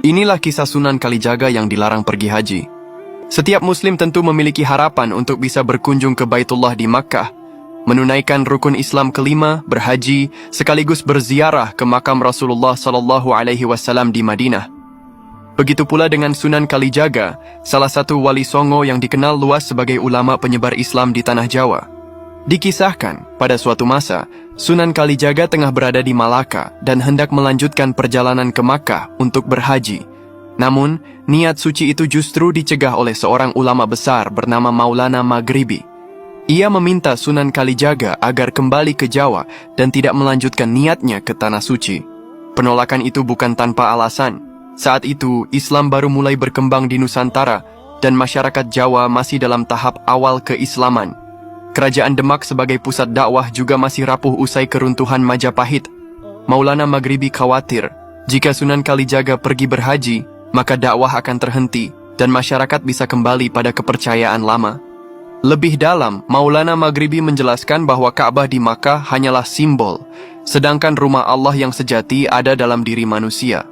Inilah kisah Sunan Kalijaga yang dilarang pergi haji. Setiap muslim tentu memiliki harapan untuk bisa berkunjung ke Baitullah di Makkah, menunaikan rukun Islam kelima, berhaji, sekaligus berziarah ke makam Rasulullah SAW di Madinah. Begitu pula dengan Sunan Kalijaga, salah satu wali Songo yang dikenal luas sebagai ulama penyebar Islam di tanah Jawa. Dikisahkan, pada suatu masa, Sunan Kalijaga tengah berada di Malaka dan hendak melanjutkan perjalanan ke Makkah untuk berhaji. Namun, niat suci itu justru dicegah oleh seorang ulama besar bernama Maulana Maghribi. Ia meminta Sunan Kalijaga agar kembali ke Jawa dan tidak melanjutkan niatnya ke Tanah Suci. Penolakan itu bukan tanpa alasan. Saat itu, Islam baru mulai berkembang di Nusantara dan masyarakat Jawa masih dalam tahap awal keislaman. Kerajaan Demak sebagai pusat dakwah juga masih rapuh usai keruntuhan Majapahit. Maulana Maghribi khawatir, jika Sunan Kalijaga pergi berhaji, maka dakwah akan terhenti dan masyarakat bisa kembali pada kepercayaan lama. Lebih dalam, Maulana Maghribi menjelaskan bahwa Ka'bah di Makkah hanyalah simbol, sedangkan rumah Allah yang sejati ada dalam diri manusia.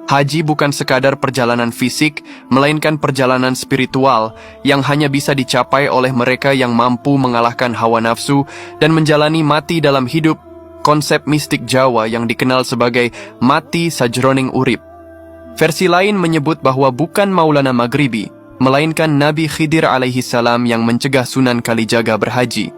Haji bukan sekadar perjalanan fisik, melainkan perjalanan spiritual yang hanya bisa dicapai oleh mereka yang mampu mengalahkan hawa nafsu dan menjalani mati dalam hidup, konsep mistik Jawa yang dikenal sebagai mati sajroning urip. Versi lain menyebut bahwa bukan Maulana Maghribi, melainkan Nabi Khidir alaihi salam yang mencegah Sunan Kalijaga berhaji.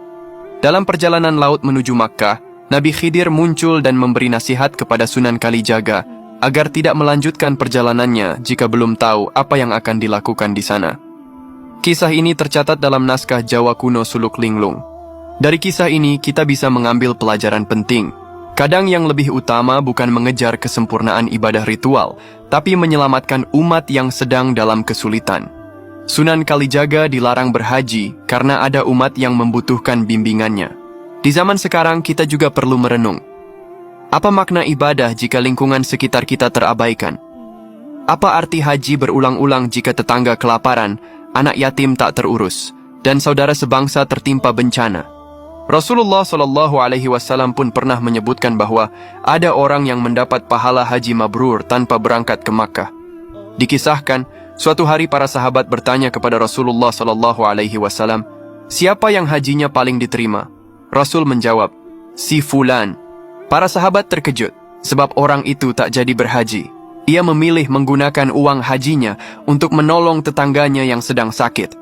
Dalam perjalanan laut menuju Makkah, Nabi Khidir muncul dan memberi nasihat kepada Sunan Kalijaga agar tidak melanjutkan perjalanannya jika belum tahu apa yang akan dilakukan di sana. Kisah ini tercatat dalam naskah Jawa kuno Suluk Linglung. Dari kisah ini kita bisa mengambil pelajaran penting. Kadang yang lebih utama bukan mengejar kesempurnaan ibadah ritual, tapi menyelamatkan umat yang sedang dalam kesulitan. Sunan Kalijaga dilarang berhaji karena ada umat yang membutuhkan bimbingannya. Di zaman sekarang kita juga perlu merenung. Apa makna ibadah jika lingkungan sekitar kita terabaikan? Apa arti haji berulang-ulang jika tetangga kelaparan, anak yatim tak terurus, dan saudara sebangsa tertimpa bencana? Rasulullah SAW pun pernah menyebutkan bahwa ada orang yang mendapat pahala haji mabrur tanpa berangkat ke Makkah. Dikisahkan, suatu hari para sahabat bertanya kepada Rasulullah SAW, siapa yang hajinya paling diterima? Rasul menjawab, si fulan. Para sahabat terkejut, sebab orang itu tak jadi berhaji. Ia memilih menggunakan uang hajinya untuk menolong tetangganya yang sedang sakit.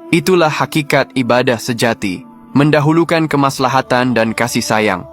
Itulah hakikat ibadah sejati, mendahulukan kemaslahatan dan kasih sayang.